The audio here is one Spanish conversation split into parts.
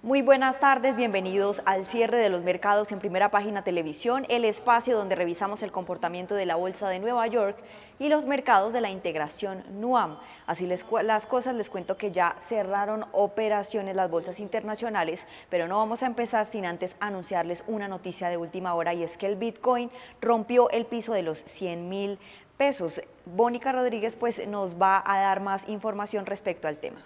Muy buenas tardes, bienvenidos al cierre de los mercados en Primera Página Televisión, el espacio donde revisamos el comportamiento de la Bolsa de Nueva York y los mercados de la integración NUAM. Así las cosas, les cuento que ya cerraron operaciones las bolsas internacionales, pero no vamos a empezar sin antes anunciarles una noticia de última hora, y es que el Bitcoin rompió el piso de los 100.000 pesos. Mónica Rodríguez pues nos va a dar más información respecto al tema.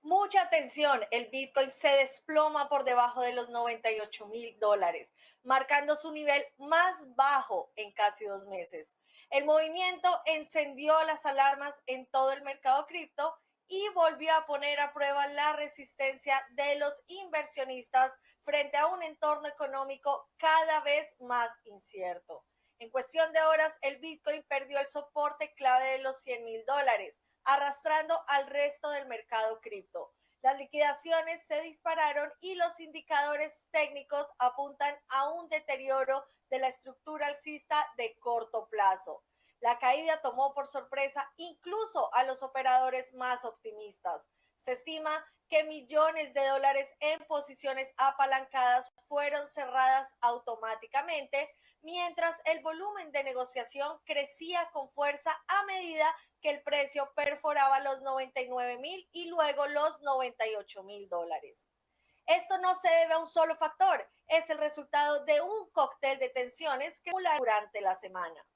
Mucha atención, el Bitcoin se desploma por debajo de los $98.000, marcando su nivel más bajo en casi 2 meses. El movimiento encendió las alarmas en todo el mercado cripto y volvió a poner a prueba la resistencia de los inversionistas frente a un entorno económico cada vez más incierto. En cuestión de horas, el Bitcoin perdió el soporte clave de los $100.000, arrastrando al resto del mercado cripto. Las liquidaciones se dispararon y los indicadores técnicos apuntan a un deterioro de la estructura alcista de corto plazo. La caída tomó por sorpresa incluso a los operadores más optimistas. Se estima que millones de dólares en posiciones apalancadas fueron cerradas automáticamente, mientras el volumen de negociación crecía con fuerza a medida que el precio perforaba los 99.000 y luego los $98.000. Esto no se debe a un solo factor, es el resultado de un cóctel de tensiones que durante la semana.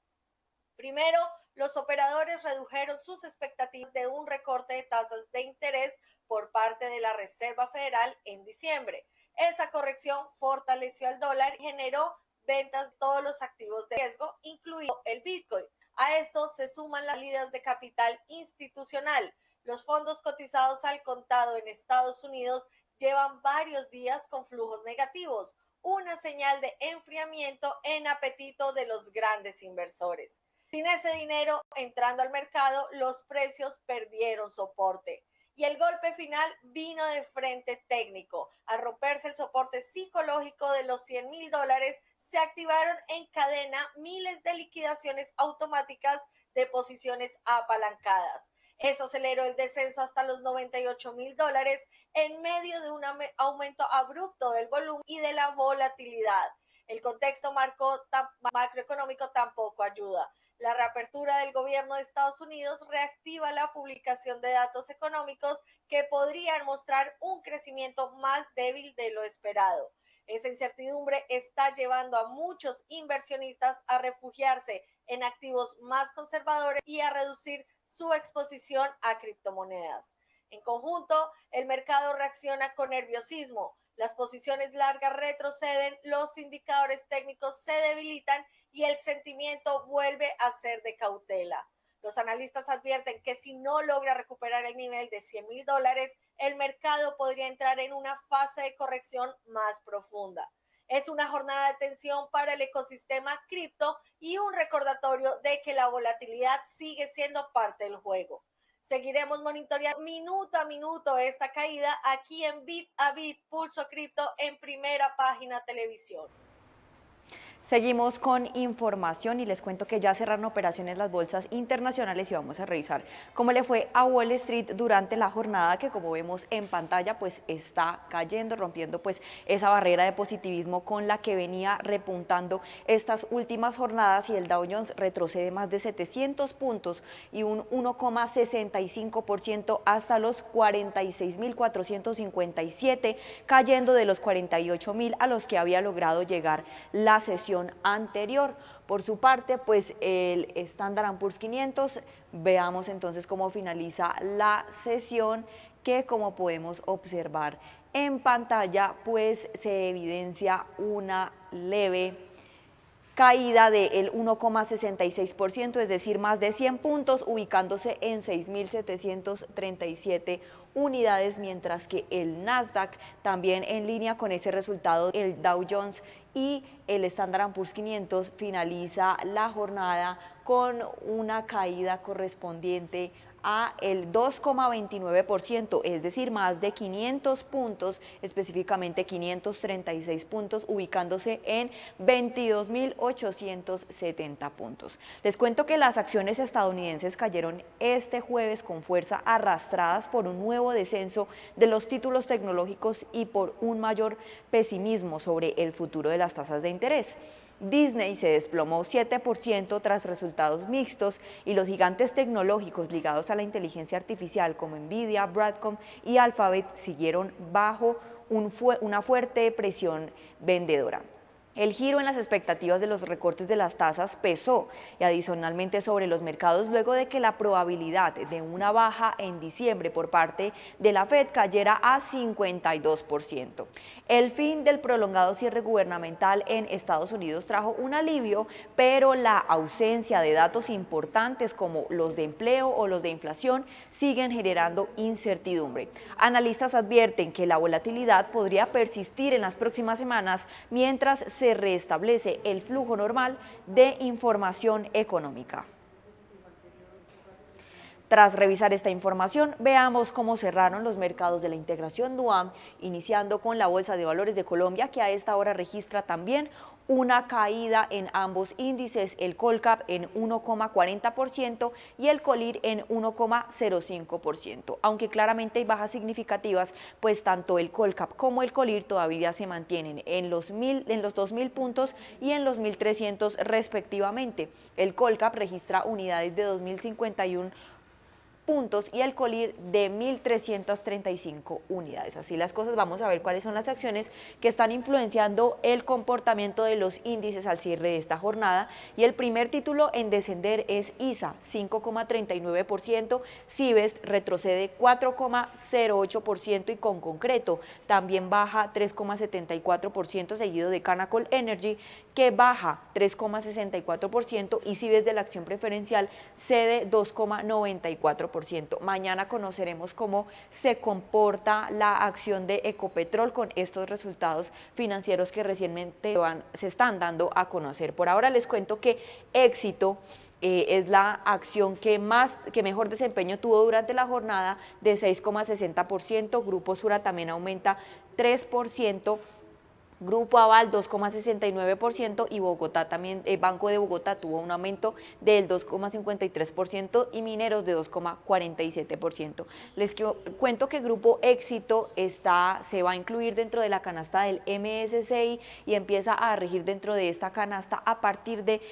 Primero, los operadores redujeron sus expectativas de un recorte de tasas de interés por parte de la Reserva Federal en diciembre. Esa corrección fortaleció al dólar y generó ventas de todos los activos de riesgo, incluido el Bitcoin. A esto se suman las salidas de capital institucional. Los fondos cotizados al contado en Estados Unidos llevan varios días con flujos negativos, una señal de enfriamiento en apetito de los grandes inversores. Sin ese dinero entrando al mercado, los precios perdieron soporte. Y el golpe final vino de frente técnico. Al romperse el soporte psicológico de los $100.000, se activaron en cadena miles de liquidaciones automáticas de posiciones apalancadas. Eso aceleró el descenso hasta los $98.000 en medio de un aumento abrupto del volumen y de la volatilidad. El contexto macroeconómico tampoco ayuda. La reapertura del gobierno de Estados Unidos reactiva la publicación de datos económicos que podrían mostrar un crecimiento más débil de lo esperado. Esa incertidumbre está llevando a muchos inversionistas a refugiarse en activos más conservadores y a reducir su exposición a criptomonedas. En conjunto, el mercado reacciona con nerviosismo. Las posiciones largas retroceden, los indicadores técnicos se debilitan y el sentimiento vuelve a ser de cautela. Los analistas advierten que si no logra recuperar el nivel de $100.000, el mercado podría entrar en una fase de corrección más profunda. Es una jornada de tensión para el ecosistema cripto y un recordatorio de que la volatilidad sigue siendo parte del juego. Seguiremos monitoreando minuto a minuto esta caída aquí en Bit a Bit Pulso Cripto en Primera Página Televisión. Seguimos con información y les cuento que ya cerraron operaciones las bolsas internacionales y vamos a revisar cómo le fue a Wall Street durante la jornada, que como vemos en pantalla pues está cayendo, rompiendo pues esa barrera de positivismo con la que venía repuntando estas últimas jornadas, y el Dow Jones retrocede más de 700 puntos y un 1,65% hasta los 46.457, cayendo de los 48.000 a los que había logrado llegar la sesión anterior. Por su parte, pues el Standard & Poor's 500, veamos entonces cómo finaliza la sesión, que como podemos observar en pantalla, pues se evidencia una leve caída del 1,66%, es decir, más de 100 puntos, ubicándose en 6.737 unidades, mientras que el Nasdaq, también en línea con ese resultado, el Dow Jones y el Standard & Poor's 500 finaliza la jornada con una caída correspondiente a el 2,29%, es decir, más de 500 puntos, específicamente 536 puntos, ubicándose en 22.870 puntos. Les cuento que las acciones estadounidenses cayeron este jueves con fuerza, arrastradas por un nuevo descenso de los títulos tecnológicos y por un mayor pesimismo sobre el futuro de las tasas de interés. Disney se desplomó 7% tras resultados mixtos y los gigantes tecnológicos ligados a la inteligencia artificial como Nvidia, Broadcom y Alphabet siguieron bajo una fuerte presión vendedora. El giro en las expectativas de los recortes de las tasas pesó y adicionalmente sobre los mercados luego de que la probabilidad de una baja en diciembre por parte de la Fed cayera a 52%. El fin del prolongado cierre gubernamental en Estados Unidos trajo un alivio, pero la ausencia de datos importantes como los de empleo o los de inflación siguen generando incertidumbre. Analistas advierten que la volatilidad podría persistir en las próximas semanas mientras se restablece el flujo normal de información económica. Tras revisar esta información, veamos cómo cerraron los mercados de la integración NUAM, iniciando con la Bolsa de Valores de Colombia, que a esta hora registra también una caída en ambos índices, el Colcap en 1,40% y el Colir en 1,05%, aunque claramente hay bajas significativas, pues tanto el Colcap como el Colir todavía se mantienen en los 2.000 puntos y en los 1.300 respectivamente. El Colcap registra unidades de 2.051 puntos y el Colir de 1.335 unidades. Así las cosas, vamos a ver cuáles son las acciones que están influenciando el comportamiento de los índices al cierre de esta jornada. Y el primer título en descender es ISA, 5,39%, Cibest retrocede 4,08% y con concreto también baja 3,74%, seguido de Canacol Energy, que baja 3,64% y Cibest de la acción preferencial cede 2,94%. Mañana conoceremos cómo se comporta la acción de Ecopetrol con estos resultados financieros que recientemente se están dando a conocer. Por ahora les cuento que Éxito es la acción que mejor desempeño tuvo durante la jornada, de 6,60%, Grupo Sura también aumenta 3%, Grupo Aval 2,69% y Bogotá también, Banco de Bogotá tuvo un aumento del 2,53% y Mineros de 2,47%. Les cuento que Grupo Éxito se va a incluir dentro de la canasta del MSCI y empieza a regir dentro de esta canasta a partir del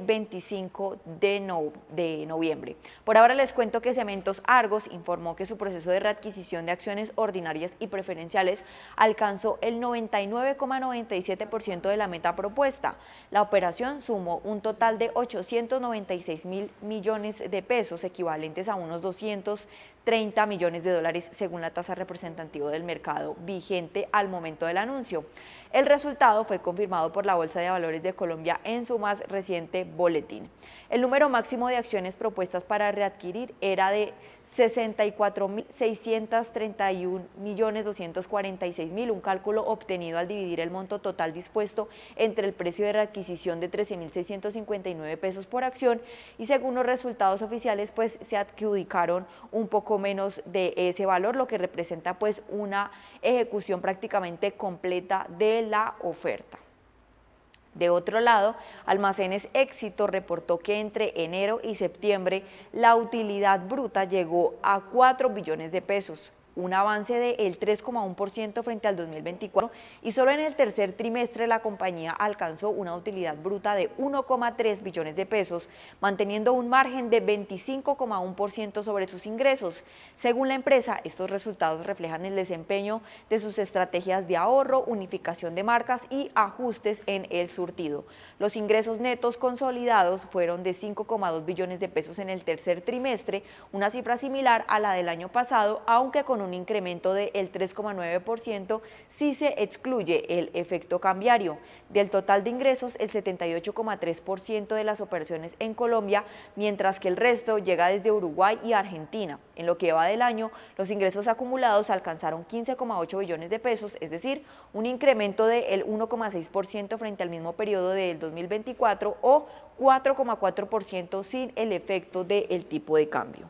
25 de noviembre. Por ahora les cuento que Cementos Argos informó que su proceso de readquisición de acciones ordinarias y preferenciales alcanzó el 99,97% de la meta propuesta. La operación sumó un total de 896.000 millones de pesos, equivalentes a unos 230 millones de dólares, según la tasa representativa del mercado vigente al momento del anuncio. El resultado fue confirmado por la Bolsa de Valores de Colombia en su más reciente boletín. El número máximo de acciones propuestas para readquirir era de 64.631.246.000, un cálculo obtenido al dividir el monto total dispuesto entre el precio de readquisición de 13.659 pesos por acción y según los resultados oficiales pues se adjudicaron un poco menos de ese valor, lo que representa pues una ejecución prácticamente completa de la oferta. De otro lado, Almacenes Éxito reportó que entre enero y septiembre la utilidad bruta llegó a 4 billones de pesos, un avance del 3,1% frente al 2024 y solo en el tercer trimestre la compañía alcanzó una utilidad bruta de 1,3 billones de pesos, manteniendo un margen de 25,1% sobre sus ingresos. Según la empresa, estos resultados reflejan el desempeño de sus estrategias de ahorro, unificación de marcas y ajustes en el surtido. Los ingresos netos consolidados fueron de 5,2 billones de pesos en el tercer trimestre, una cifra similar a la del año pasado, aunque con con un incremento del 3,9% si se excluye el efecto cambiario. Del total de ingresos, el 78,3% de las operaciones en Colombia, mientras que el resto llega desde Uruguay y Argentina. En lo que va del año, los ingresos acumulados alcanzaron 15,8 billones de pesos, es decir, un incremento del 1,6% frente al mismo periodo del 2024 o 4,4% sin el efecto del tipo de cambio.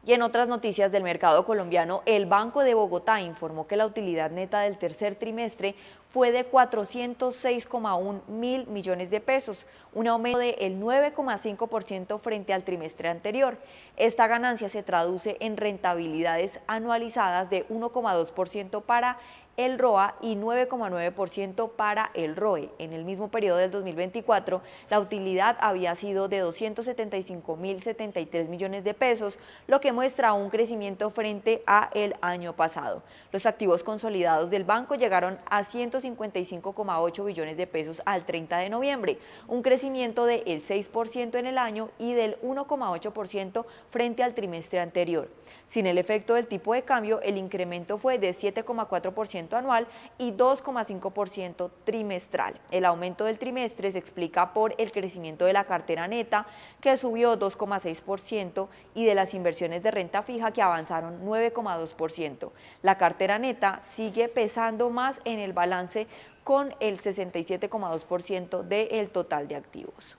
Y en otras noticias del mercado colombiano, el Banco de Bogotá informó que la utilidad neta del tercer trimestre fue de 406,1 mil millones de pesos, un aumento del 9,5% frente al trimestre anterior. Esta ganancia se traduce en rentabilidades anualizadas de 1,2% para el ROA y 9,9% para el ROE. En el mismo periodo del 2024, la utilidad había sido de 275.073 millones de pesos, lo que muestra un crecimiento frente a el año pasado. Los activos consolidados del banco llegaron a 155,8 billones de pesos al 30 de noviembre, un crecimiento del 6% en el año y del 1,8% frente al trimestre anterior. Sin el efecto del tipo de cambio, el incremento fue de 7,4% anual y 2,5% trimestral. El aumento del trimestre se explica por el crecimiento de la cartera neta, que subió 2,6%, y de las inversiones de renta fija, que avanzaron 9,2%. La cartera neta sigue pesando más en el balance con el 67,2% del total de activos.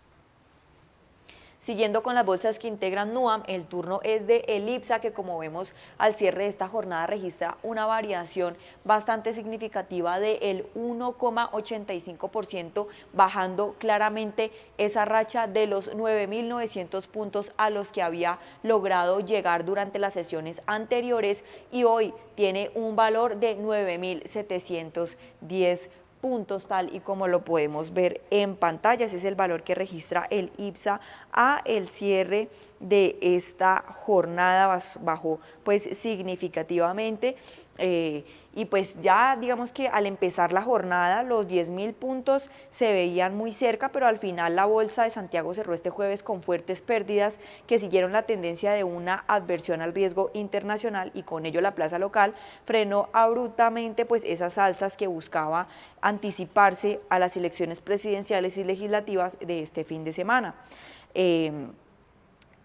Siguiendo con las bolsas que integran NUAM, el turno es de el IPSA, que como vemos al cierre de esta jornada registra una variación bastante significativa del 1,85%, bajando claramente esa racha de los 9.900 puntos a los que había logrado llegar durante las sesiones anteriores, y hoy tiene un valor de 9.710 puntos, tal y como lo podemos ver en pantalla. Ese es el valor que registra el IPSA a el cierre de esta jornada, bajó pues significativamente, y pues ya digamos que al empezar la jornada los 10.000 puntos se veían muy cerca, pero al final la bolsa de Santiago cerró este jueves con fuertes pérdidas que siguieron la tendencia de una adversión al riesgo internacional, y con ello la plaza local frenó abruptamente pues esas alzas que buscaba anticiparse a las elecciones presidenciales y legislativas de este fin de semana.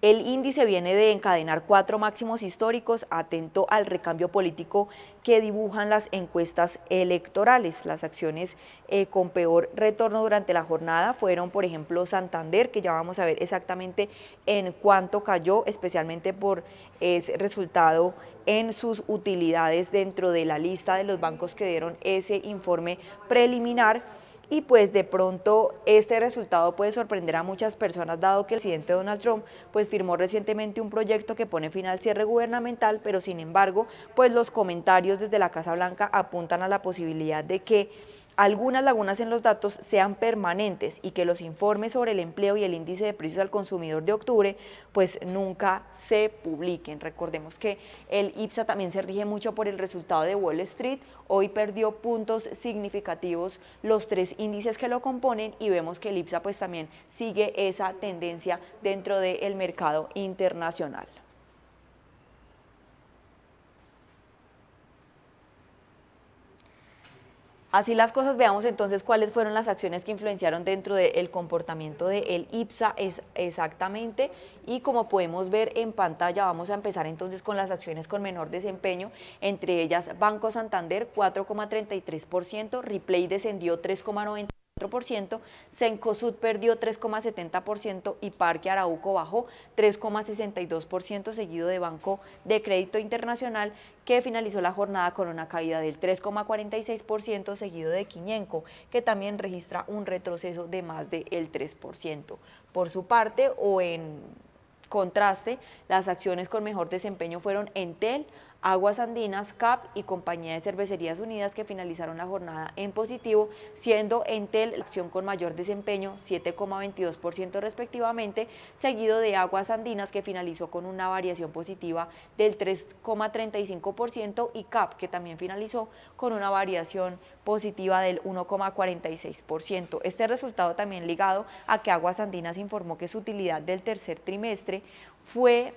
El índice viene de encadenar 4 máximos históricos, atento al recambio político que dibujan las encuestas electorales. Las acciones con peor retorno durante la jornada fueron, por ejemplo, Santander, que ya vamos a ver exactamente en cuánto cayó, especialmente por ese resultado en sus utilidades dentro de la lista de los bancos que dieron ese informe preliminar. Y pues de pronto este resultado puede sorprender a muchas personas, dado que el presidente Donald Trump pues firmó recientemente un proyecto que pone fin al cierre gubernamental, pero sin embargo pues los comentarios desde la Casa Blanca apuntan a la posibilidad de que algunas lagunas en los datos sean permanentes y que los informes sobre el empleo y el índice de precios al consumidor de octubre pues nunca se publiquen. Recordemos que el IPSA también se rige mucho por el resultado de Wall Street. Hoy perdió puntos significativos los 3 índices que lo componen, y vemos que el IPSA pues también sigue esa tendencia dentro del mercado internacional. Así las cosas, veamos entonces cuáles fueron las acciones que influenciaron dentro del comportamiento del IPSA exactamente, y como podemos ver en pantalla, vamos a empezar entonces con las acciones con menor desempeño, entre ellas Banco Santander 4,33%, Ripley descendió 3,90%, Cencosud perdió 3,70% y Parque Arauco bajó 3,62%, seguido de Banco de Crédito Internacional, que finalizó la jornada con una caída del 3,46%, seguido de Quiñenco, que también registra un retroceso de más del 3%. Por su parte, o en contraste, las acciones con mejor desempeño fueron Entel, Aguas Andinas, CAP y Compañía de Cervecerías Unidas, que finalizaron la jornada en positivo, siendo Entel la acción con mayor desempeño, 7,22% respectivamente, seguido de Aguas Andinas, que finalizó con una variación positiva del 3,35%, y CAP, que también finalizó con una variación positiva del 1,46%. Este resultado también ligado a que Aguas Andinas informó que su utilidad del tercer trimestre fue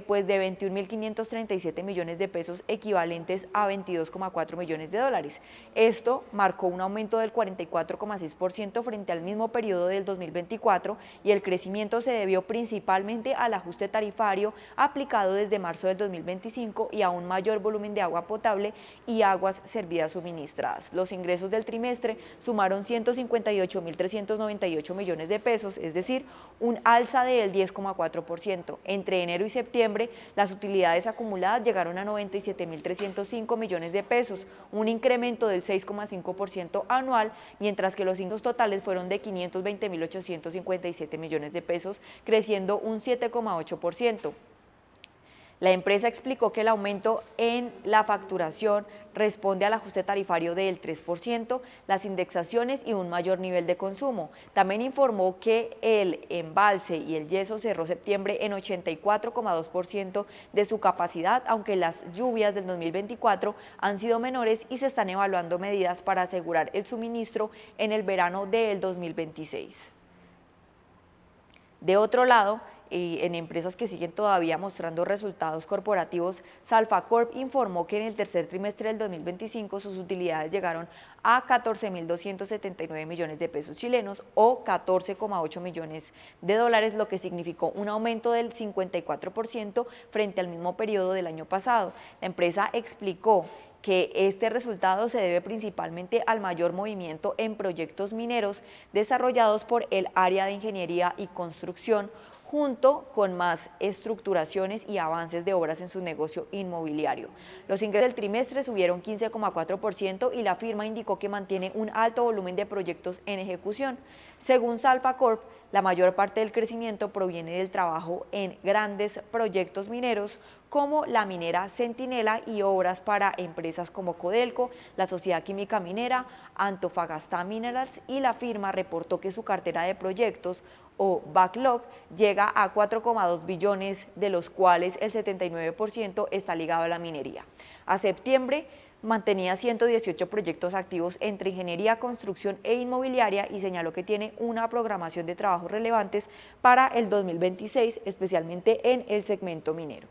pues de 21.537 millones de pesos, equivalentes a 22,4 millones de dólares. Esto marcó un aumento del 44,6% frente al mismo periodo del 2024 y el crecimiento se debió principalmente al ajuste tarifario aplicado desde marzo del 2025 y a un mayor volumen de agua potable y aguas servidas suministradas. Los ingresos del trimestre sumaron 158.398 millones de pesos, es decir, un alza del 10,4%. Entre enero y septiembre, las utilidades acumuladas llegaron a 97.305 millones de pesos, un incremento del 6,5% anual, mientras que los ingresos totales fueron de 520.857 millones de pesos, creciendo un 7,8%. La empresa explicó que el aumento en la facturación responde al ajuste tarifario del 3%, las indexaciones y un mayor nivel de consumo. También informó que el embalse y el yeso cerró septiembre en 84,2% de su capacidad, aunque las lluvias del 2024 han sido menores y se están evaluando medidas para asegurar el suministro en el verano del 2026. De otro lado, en empresas que siguen todavía mostrando resultados corporativos, Salfacorp informó que en el tercer trimestre del 2025 sus utilidades llegaron a 14.279 millones de pesos chilenos o 14,8 millones de dólares, lo que significó un aumento del 54% frente al mismo periodo del año pasado. La empresa explicó que este resultado se debe principalmente al mayor movimiento en proyectos mineros desarrollados por el área de ingeniería y construcción, junto con más estructuraciones y avances de obras en su negocio inmobiliario. Los ingresos del trimestre subieron 15,4% y la firma indicó que mantiene un alto volumen de proyectos en ejecución. Según Salfacorp, la mayor parte del crecimiento proviene del trabajo en grandes proyectos mineros como la minera Centinela y obras para empresas como Codelco, la Sociedad Química Minera, Antofagasta Minerals, y la firma reportó que su cartera de proyectos o backlog llega a 4,2 billones, de los cuales el 79% está ligado a la minería. A septiembre mantenía 118 proyectos activos entre ingeniería, construcción e inmobiliaria y señaló que tiene una programación de trabajos relevantes para el 2026, especialmente en el segmento minero.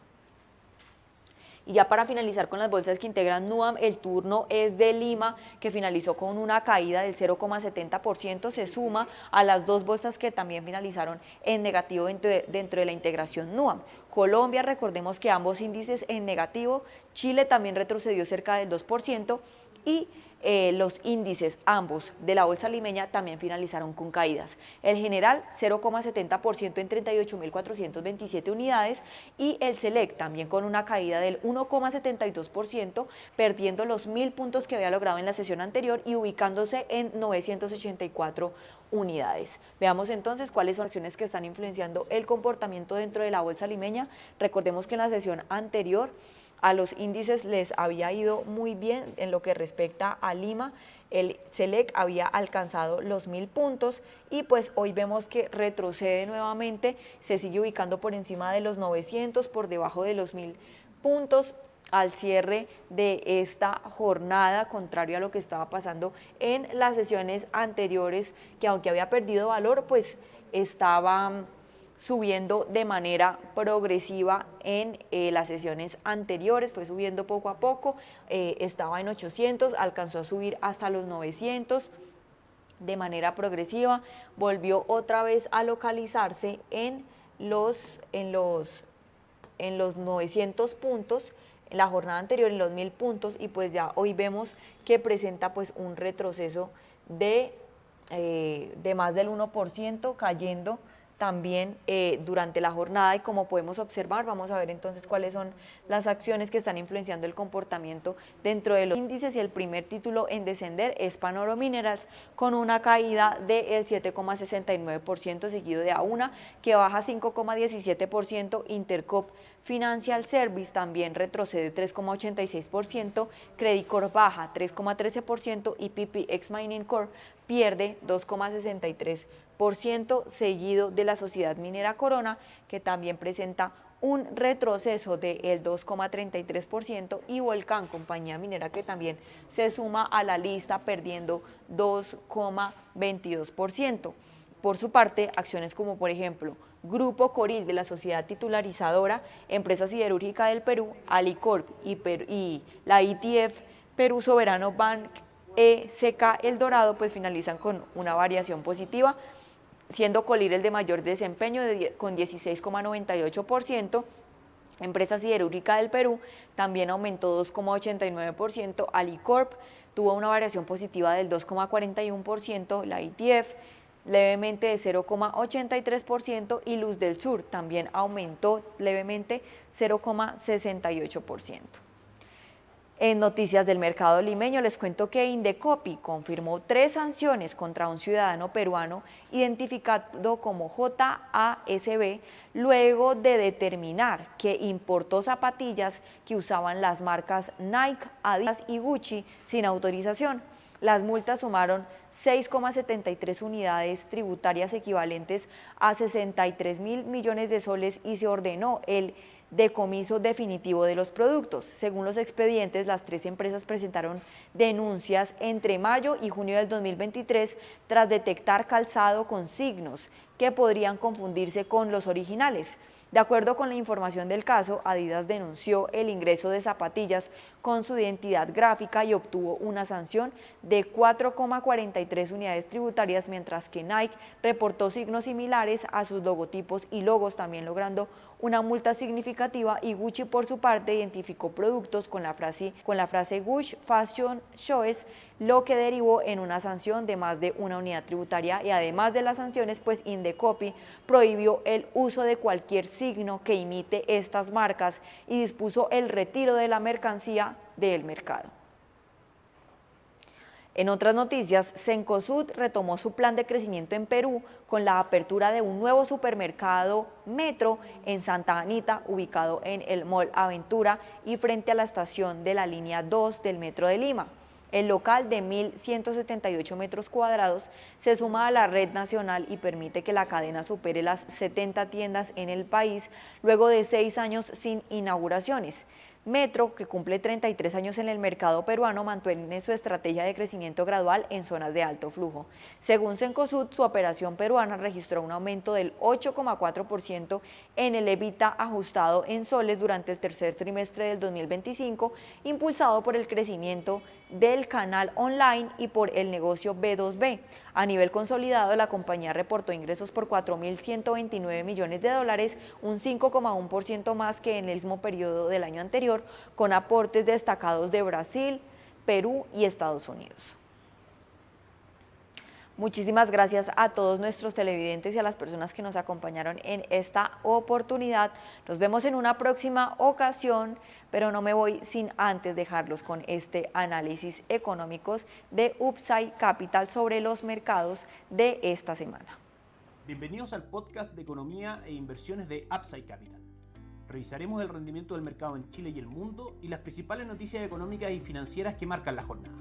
Y ya para finalizar con las bolsas que integran NUAM, el turno es de Lima, que finalizó con una caída del 0,70%, se suma a las dos bolsas que también finalizaron en negativo dentro de la integración NUAM. Colombia, recordemos que ambos índices en negativo, Chile también retrocedió cerca del 2% y los índices ambos de la bolsa limeña también finalizaron con caídas. El general 0,70% en 38.427 unidades y el Select también con una caída del 1,72%, perdiendo los 1.000 puntos que había logrado en la sesión anterior y ubicándose en 984 unidades. Veamos entonces cuáles son las acciones que están influenciando el comportamiento dentro de la bolsa limeña. Recordemos que en la sesión anterior a los índices les había ido muy bien en lo que respecta a Lima. El Select había alcanzado los 1.000 puntos y pues hoy vemos que retrocede nuevamente, se sigue ubicando por encima de los 900, por debajo de los 1.000 puntos al cierre de esta jornada, contrario a lo que estaba pasando en las sesiones anteriores, que aunque había perdido valor, pues estaba subiendo de manera progresiva en las sesiones anteriores, fue subiendo poco a poco, estaba en 800, alcanzó a subir hasta los 900 de manera progresiva, volvió otra vez a localizarse en los 900 puntos, en la jornada anterior en los 1.000 puntos, y pues ya hoy vemos que presenta pues un retroceso de más del 1%, cayendo también durante la jornada. Y como podemos observar, vamos a ver entonces cuáles son las acciones que están influenciando el comportamiento dentro de los índices, y el primer título en descender es Panoro Minerals con una caída del 7,69%, seguido de Auna, que baja 5,17%, Intercop Financial Service también retrocede 3,86%, Credit Corp baja 3,13% y PPX Mining Corp pierde 2,63%, seguido de la sociedad minera Corona, que también presenta un retroceso del 2,33%, y Volcán, compañía minera que también se suma a la lista, perdiendo 2,22%. Por su parte, acciones como por ejemplo Grupo Coril de la sociedad titularizadora Empresa Siderúrgica del Perú, Alicorp y la ETF Perú Soberano Bank ECK El Dorado pues finalizan con una variación positiva, siendo Colir el de mayor desempeño con 16,98%. Empresa Siderúrgica del Perú también aumentó 2,89%, Alicorp tuvo una variación positiva del 2,41%, la ETF levemente de 0,83% y Luz del Sur también aumentó levemente 0,68%. En noticias del mercado limeño les cuento que Indecopi confirmó 3 sanciones contra un ciudadano peruano identificado como JASB luego de determinar que importó zapatillas que usaban las marcas Nike, Adidas y Gucci sin autorización. Las multas sumaron 6,73 unidades tributarias equivalentes a 63.000 millones de soles y se ordenó el decomiso definitivo de los productos. Según los expedientes, las 3 empresas presentaron denuncias entre mayo y junio del 2023 tras detectar calzado con signos que podrían confundirse con los originales. De acuerdo con la información del caso, Adidas denunció el ingreso de zapatillas con su identidad gráfica y obtuvo una sanción de 4,43 unidades tributarias, mientras que Nike reportó signos similares a sus logotipos y logos, también logrando una multa significativa, y Gucci por su parte identificó productos con la frase Gucci Fashion Choice, lo que derivó en una sanción de más de una unidad tributaria. Y además de las sanciones, pues Indecopi prohibió el uso de cualquier signo que imite estas marcas y dispuso el retiro de la mercancía del mercado. En otras noticias, Cencosud retomó su plan de crecimiento en Perú con la apertura de un nuevo supermercado Metro en Santa Anita, ubicado en el Mall Aventura y frente a la estación de la línea 2 del Metro de Lima. El local de 1.178 metros cuadrados se suma a la red nacional y permite que la cadena supere las 70 tiendas en el país luego de 6 años sin inauguraciones. Metro, que cumple 33 años en el mercado peruano, mantiene su estrategia de crecimiento gradual en zonas de alto flujo. Según Cencosud, su operación peruana registró un aumento del 8,4% en el EBITDA ajustado en soles durante el tercer trimestre del 2025, impulsado por el crecimiento del canal online y por el negocio B2B. A nivel consolidado, la compañía reportó ingresos por 4.129 millones de dólares, un 5,1% más que en el mismo periodo del año anterior, con aportes destacados de Brasil, Perú y Estados Unidos. Muchísimas gracias a todos nuestros televidentes y a las personas que nos acompañaron en esta oportunidad. Nos vemos en una próxima ocasión, pero no me voy sin antes dejarlos con este análisis económicos de Upside Capital sobre los mercados de esta semana. Bienvenidos al podcast de economía e inversiones de Upside Capital. Revisaremos el rendimiento del mercado en Chile y el mundo y las principales noticias económicas y financieras que marcan la jornada.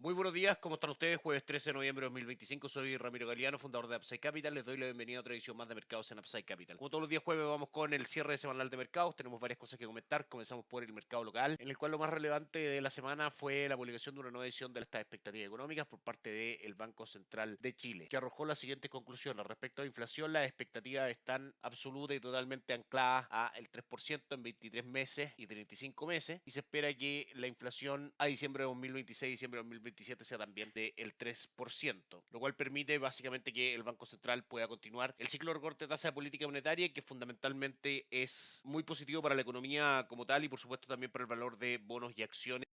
Muy buenos días, ¿cómo están ustedes? Jueves 13 de noviembre de 2025, soy Ramiro Galeano, fundador de Upside Capital. Les doy la bienvenida a otra edición más de mercados en Upside Capital. Como todos los días jueves vamos con el cierre semanal de mercados, tenemos varias cosas que comentar. Comenzamos por el mercado local, en el cual lo más relevante de la semana fue la publicación de una nueva edición de estas expectativas económicas por parte del Banco Central de Chile, que arrojó las siguientes conclusiones. Respecto a inflación, las expectativas están absoluta y totalmente ancladas a el 3% en 23 meses y 35 meses, y se espera que la inflación a diciembre de 2026 y diciembre de 2027 sea también del 3%, lo cual permite básicamente que el Banco Central pueda continuar el ciclo de recorte de tasa de política monetaria, que fundamentalmente es muy positivo para la economía como tal y por supuesto también para el valor de bonos y acciones.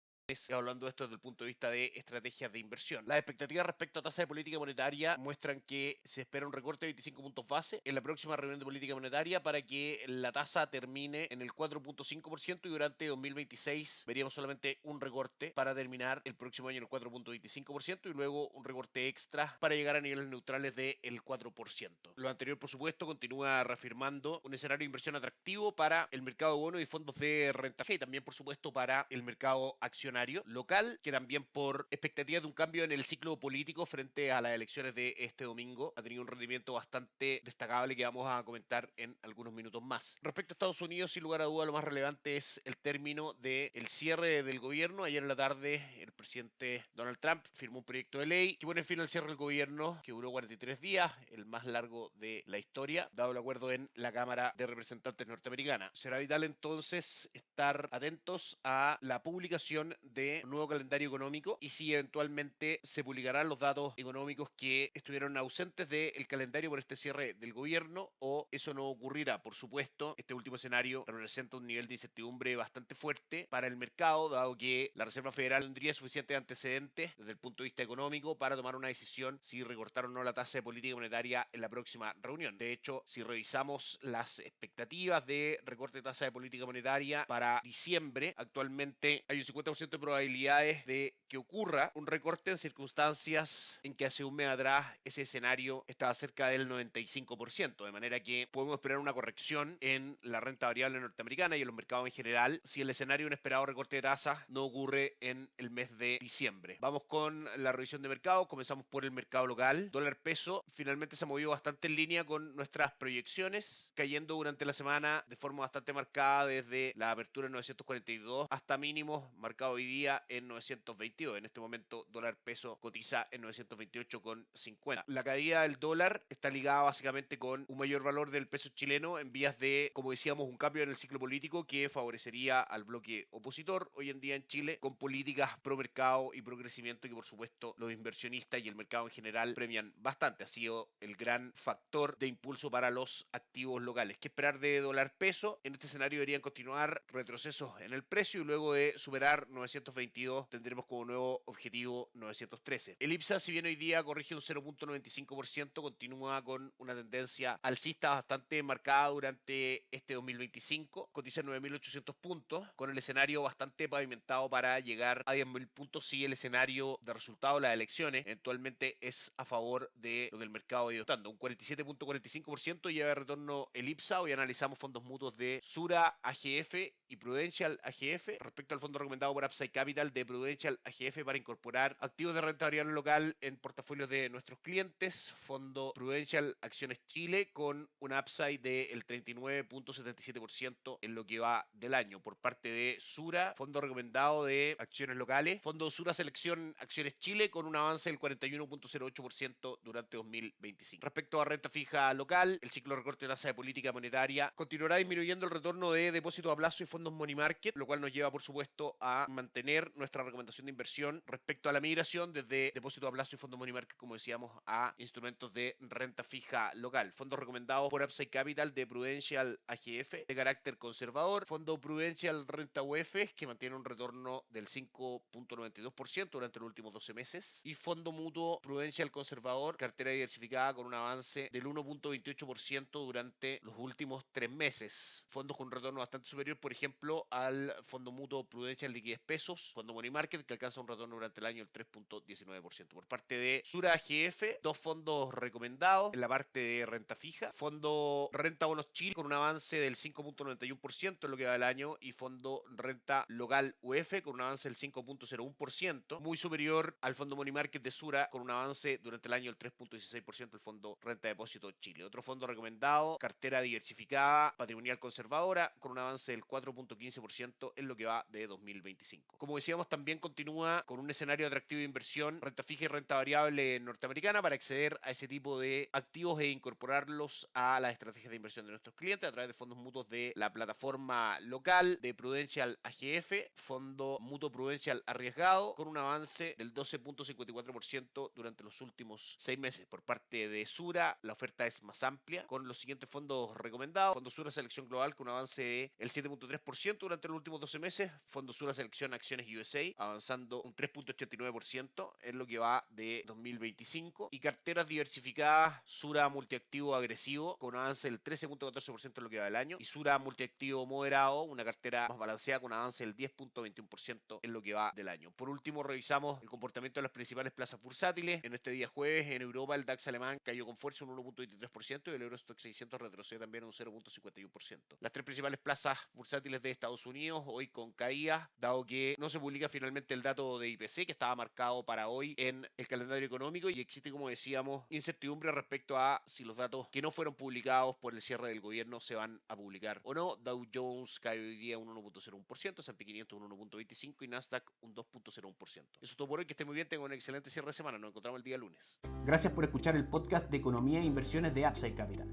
Hablando de esto desde el punto de vista de estrategias de inversión. Las expectativas respecto a tasa de política monetaria muestran que se espera un recorte de 25 puntos base en la próxima reunión de política monetaria para que la tasa termine en el 4,5% y durante 2026 veríamos solamente un recorte para terminar el próximo año en el 4,25% y luego un recorte extra para llegar a niveles neutrales del 4%. Lo anterior, por supuesto, continúa reafirmando un escenario de inversión atractivo para el mercado de bonos y fondos de renta fija y también, por supuesto, para el mercado accionario escenario local que también por expectativas de un cambio en el ciclo político frente a las elecciones de este domingo ha tenido un rendimiento bastante destacable que vamos a comentar en algunos minutos más. Respecto a Estados Unidos, sin lugar a duda, lo más relevante es el término del cierre del gobierno. Ayer en la tarde, el presidente Donald Trump firmó un proyecto de ley que pone fin al cierre del gobierno, que duró 43 días, el más largo de la historia, dado el acuerdo en la Cámara de Representantes norteamericana. Será vital entonces estar atentos a la publicación de un nuevo calendario económico y si eventualmente se publicarán los datos económicos que estuvieron ausentes del calendario por este cierre del gobierno o eso no ocurrirá. Por supuesto, este último escenario representa un nivel de incertidumbre bastante fuerte para el mercado, dado que la Reserva Federal tendría suficientes antecedentes desde el punto de vista económico para tomar una decisión si recortar o no la tasa de política monetaria en la próxima reunión. De hecho, si revisamos las expectativas de recorte de tasa de política monetaria para diciembre, actualmente hay un 50% de probabilidades de que ocurra un recorte en circunstancias en que hace un mes atrás ese escenario estaba cerca del 95%, de manera que podemos esperar una corrección en la renta variable norteamericana y en los mercados en general si el escenario de un esperado recorte de tasas no ocurre en el mes de diciembre. Vamos con la revisión de mercado, comenzamos por el mercado local. Dólar peso finalmente se ha movido bastante en línea con nuestras proyecciones, cayendo durante la semana de forma bastante marcada desde la apertura en 942 hasta mínimos marcado hoy día en 922. En este momento dólar peso cotiza en 928,50. La caída del dólar está ligada básicamente con un mayor valor del peso chileno en vías de, como decíamos, un cambio en el ciclo político que favorecería al bloque opositor hoy en día en Chile con políticas pro mercado y pro crecimiento que por supuesto los inversionistas y el mercado en general premian bastante. Ha sido el gran factor de impulso para los activos locales. ¿Qué esperar de dólar peso? En este escenario deberían continuar retrocesos en el precio y luego de superar 922 tendremos como nuevo objetivo 913. El IPSA, si bien hoy día corrige un 0,95%, continúa con una tendencia alcista bastante marcada durante este 2025. Cotiza en 9.800 puntos, con el escenario bastante pavimentado para llegar a 10.000 puntos si el escenario de resultado de las elecciones eventualmente es a favor de lo que el mercado ha ido dando. Un 47.45% lleva de retorno el IPSA. Hoy analizamos fondos mutuos de Sura AGF y Prudential AGF respecto al fondo recomendado por Upside Capital de Prudential AGF para incorporar activos de renta variable local en portafolios de nuestros clientes. Fondo Prudential Acciones Chile con un upside del 39.77% en lo que va del año. Por parte de Sura, fondo recomendado de acciones locales. Fondo Sura Selección Acciones Chile con un avance del 41.08% durante 2025. Respecto a renta fija local, el ciclo de recorte de tasa de política monetaria continuará disminuyendo el retorno de depósitos a plazo y fondos money market, lo cual nos lleva por supuesto a mantener nuestra recomendación de inversión respecto a la migración desde depósito a plazo y fondos money market, como decíamos, a instrumentos de renta fija local. Fondos recomendados por Upside Capital de Prudential AGF de carácter conservador. Fondo Prudential Renta UF que mantiene un retorno del 5.92% durante los últimos 12 meses. Y fondo mutuo Prudential Conservador, cartera diversificada con un avance del 1.28% durante los últimos 3 meses. Fondos con un retorno bastante superior, por ejemplo, al fondo mutuo Prudential Liquidez Pesos, fondo Money Market, que alcanza un retorno durante el año del 3.19%. Por parte de Sura AGF, dos fondos recomendados en la parte de renta fija. Fondo Renta Bonos Chile con un avance del 5.91% en lo que va del año y fondo Renta Local UF con un avance del 5.01%, muy superior al fondo Money Market de Sura con un avance durante el año del 3.16% el fondo Renta Depósito Chile. Otro fondo recomendado, cartera diversificada, patrimonial conservadora, con un avance del 4.15% en lo que va de 2025. Como decíamos, también continúa con un escenario atractivo de inversión, renta fija y renta variable norteamericana para acceder a ese tipo de activos e incorporarlos a las estrategias de inversión de nuestros clientes a través de fondos mutuos de la plataforma local de Prudential AGF, fondo mutuo Prudential arriesgado con un avance del 12.54% durante los últimos 6 meses. Por parte de Sura, la oferta es más amplia con los siguientes fondos recomendados. Fondo Sura Selección Global con un avance del 7.3% durante los últimos 12 meses. Fondo Sura Selección Acciones USA avanzando ganando un 3.89% en lo que va de 2025. Y carteras diversificadas, Sura multiactivo agresivo, con avance del 13.14% en lo que va del año. Y Sura multiactivo moderado, una cartera más balanceada con avance del 10.21% en lo que va del año. Por último, revisamos el comportamiento de las principales plazas bursátiles. En este día jueves, en Europa, el DAX alemán cayó con fuerza un 1.23% y el Eurostoxx 600 retrocede también un 0.51%. Las tres principales plazas bursátiles de Estados Unidos hoy con caídas, dado que no se publica finalmente el dato de IPC que estaba marcado para hoy en el calendario económico y existe, como decíamos, incertidumbre respecto a si los datos que no fueron publicados por el cierre del gobierno se van a publicar o no. Dow Jones cae hoy día un 1.01%, S&P 500 un 1.25% y Nasdaq un 2.01%. Eso es todo por hoy, que esté muy bien, tengan un excelente cierre de semana, nos encontramos el día lunes. Gracias por escuchar el podcast de Economía e Inversiones de Upside Capital.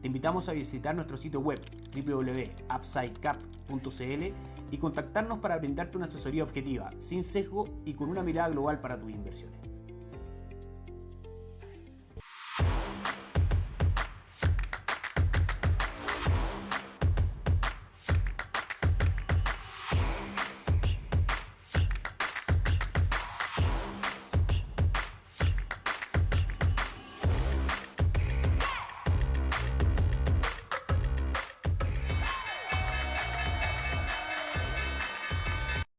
Te invitamos a visitar nuestro sitio web www.upsidecap.cl y contactarnos para brindarte una asesoría objetiva, sin sesgo y con una mirada global para tus inversiones.